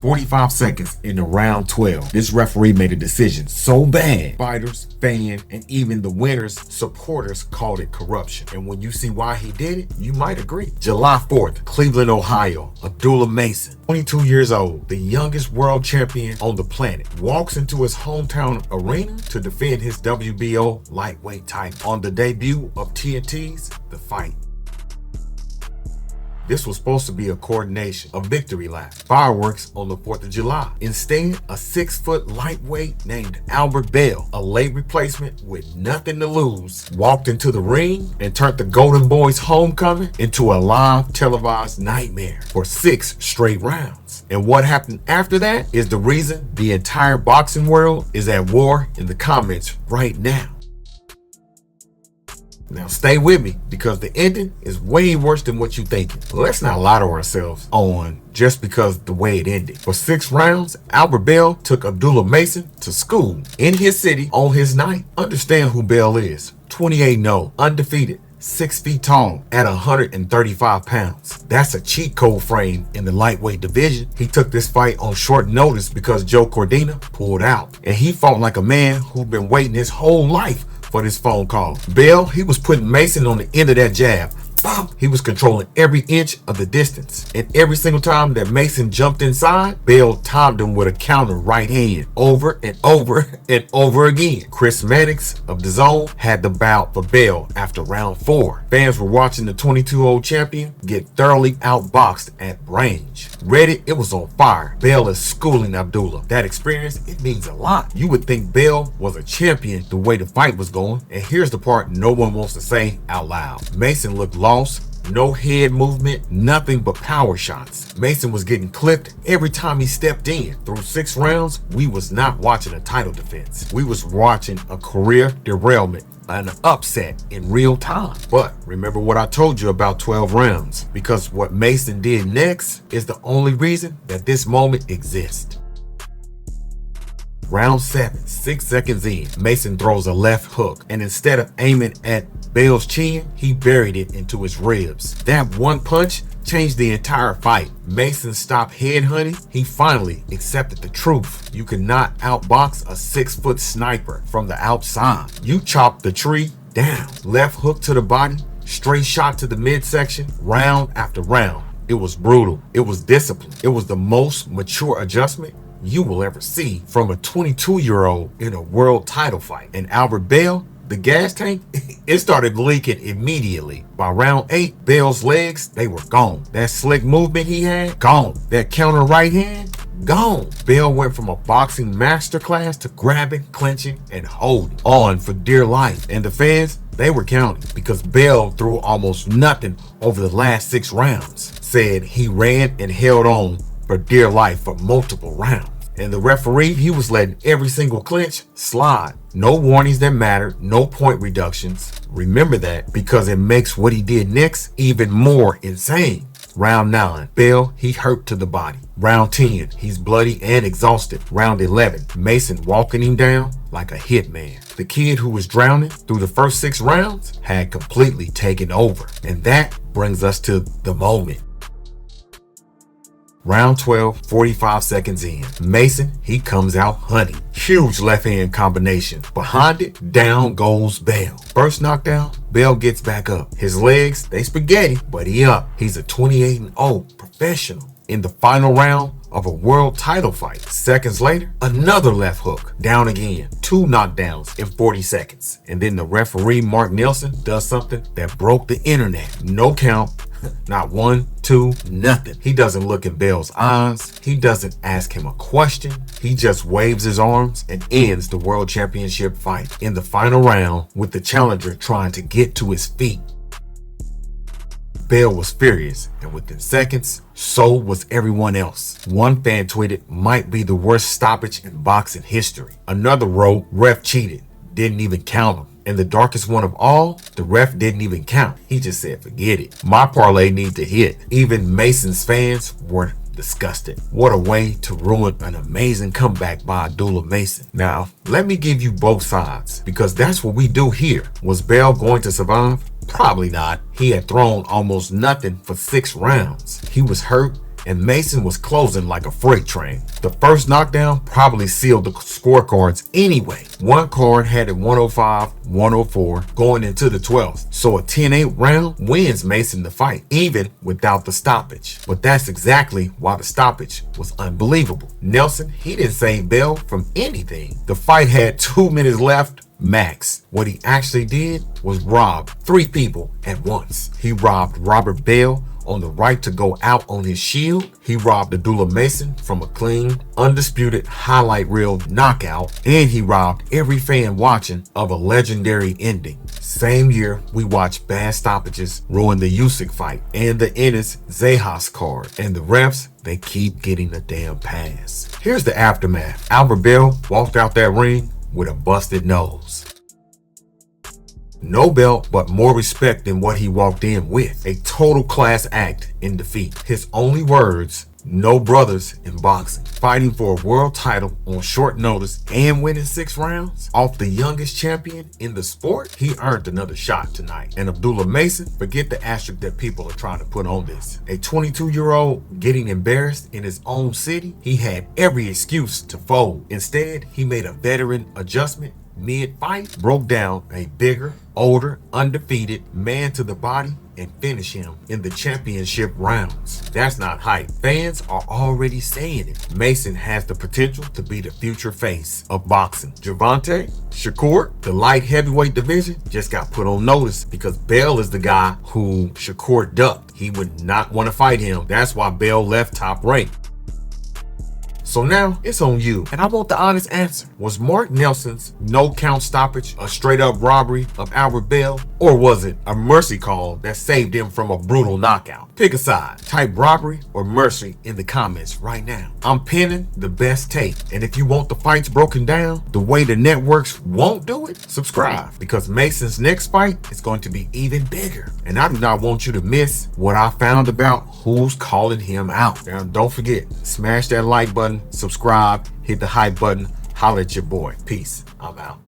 45 seconds into round 12. This referee made a decision so bad, fighters, fans, and even the winner's supporters called it corruption. And when you see why he did it, you might agree. July 4th, Cleveland, Ohio, Abdullah Mason, 22 years old, the youngest world champion on the planet, walks into his hometown arena to defend his WBO lightweight title. On the debut of TNT's The Fight. This was supposed to be a coronation, a victory lap, fireworks on the 4th of July. Instead, a 6-foot lightweight named Albert Bell, a late replacement with nothing to lose, walked into the ring and turned the Golden Boy's homecoming into a live televised nightmare for 6 straight rounds. And what happened after that is the reason the entire boxing world is at war in the comments right now. Now stay with me because the ending is way worse than what you thinking. Let's not lie to ourselves on just because the way it ended. For 6 rounds, Albert Bell took Abdullah Mason to school in his city on his night. Understand who Bell is. 28-0, undefeated, 6 feet tall at 135 pounds. That's a cheat code frame in the lightweight division. He took this fight on short notice because Joe Cordina pulled out. And he fought like a man who'd been waiting his whole life for this phone call. Bell, he was putting Mason on the end of that jab. Boom! He was controlling every inch of the distance. And every single time that Mason jumped inside, Bell timed him with a counter right hand over and over and over again. Chris Mannix of DAZN had the bout for Bell after round 4. Fans were watching the 22-year-old champion get thoroughly outboxed at range. Reddit, it was on fire. Bell is schooling Abdullah. That experience, it means a lot. You would think Bell was a champion the way the fight was going. And here's the part no one wants to say out loud. Mason looked lost. No head movement, nothing but power shots. Mason was getting clipped every time he stepped in. Through 6 rounds, we was not watching a title defense. We was watching a career derailment, an upset in real time. But remember what I told you about 12 rounds, because what Mason did next is the only reason that this moment exists. Round 7, 6 seconds in, Mason throws a left hook, and instead of aiming at Bell's chin, he buried it into his ribs. That one punch changed the entire fight. Mason stopped headhunting. He finally accepted the truth. You cannot outbox a 6-foot sniper from the outside. You chop the tree down. Left hook to the body, straight shot to the midsection, round after round. It was brutal. It was discipline. It was the most mature adjustment you will ever see from a 22-year-old in a world title fight. And Albert Bell, the gas tank, it started leaking immediately. By round 8, Bell's legs, they were gone. That slick movement he had, gone. That counter right hand, gone. Bell went from a boxing masterclass to grabbing, clinching, and holding on for dear life. And the fans, they were counting because Bell threw almost nothing over the last 6 rounds. Said he ran and held on for dear life for multiple rounds. And the referee, he was letting every single clinch slide. No warnings that mattered, no point reductions. Remember that because it makes what he did next even more insane. Round 9, Bell, he hurt to the body. Round 10, he's bloody and exhausted. Round 11, Mason walking him down like a hitman. The kid who was drowning through the first 6 rounds had completely taken over. And that brings us to the moment. Round 12, 45 seconds in. Mason, he comes out hunting. Huge left hand combination. Behind it, down goes Bell. First knockdown, Bell gets back up. His legs, they spaghetti, but he up. He's a 28-0 professional. In the final round of a world title fight, seconds later, another left hook. Down again. 2 knockdowns in 40 seconds. And then the referee, Mark Nelson, does something that broke the internet. No count. Not 1, 2, nothing. He doesn't look in Bell's eyes. He doesn't ask him a question. He just waves his arms and ends the world championship fight in the final round with the challenger trying to get to his feet. Bell was furious, and within seconds, so was everyone else. One fan tweeted, "Might be the worst stoppage in boxing history." Another wrote, "Ref cheated, didn't even count him." And the darkest one of all, the ref didn't even count. He just said, "Forget it. My parlay needs to hit." Even Mason's fans were disgusted. What a way to ruin an amazing comeback by Abdullah Mason. Now, let me give you both sides because that's what we do here. Was Bell going to survive? Probably not. He had thrown almost nothing for 6 rounds. He was hurt and Mason was closing like a freight train. The first knockdown probably sealed the scorecards anyway. One card had it 105, 104 going into the 12th, so a 10-8 round wins Mason the fight, even without the stoppage. But that's exactly why the stoppage was unbelievable. Nelson, he didn't save Bell from anything. The fight had 2 minutes left max. What he actually did was rob 3 people at once. He robbed Robert Bell on the right to go out on his shield. He robbed Abdullah Mason from a clean, undisputed highlight reel knockout, and he robbed every fan watching of a legendary ending. Same year, we watched bad stoppages ruin the Usyk fight and the Ennis Zahas card, and the refs, they keep getting the damn pass. Here's the aftermath. Albert Bell walked out that ring with a busted nose. No belt, but more respect than what he walked in with. A total class act in defeat. His only words, no brothers in boxing. Fighting for a world title on short notice and winning 6 rounds off the youngest champion in the sport, he earned another shot tonight. And Abdullah Mason, forget the asterisk that people are trying to put on this. A 22-year-old getting embarrassed in his own city, he had every excuse to fold. Instead, he made a veteran adjustment mid-fight, broke down a bigger, older, undefeated man to the body, and finished him in the championship rounds. That's not hype. Fans are already saying it. Mason has the potential to be the future face of boxing. Gervonta, Shakur, the light heavyweight division just got put on notice because Bell is the guy who Shakur ducked. He would not want to fight him. That's why Bell left Top Rank. So now it's on you, and I want the honest answer. Was Mark Nelson's no count stoppage a straight up robbery of Albert Bell, or was it a mercy call that saved him from a brutal knockout? Pick a side. Type robbery or mercy in the comments right now. I'm pinning the best take, and if you want the fights broken down the way the networks won't do it, subscribe, because Mason's next fight is going to be even bigger, and I do not want you to miss what I found about who's calling him out. Now don't forget, smash that like button, subscribe, hit the hype button, holla at your boy. Peace. I'm out.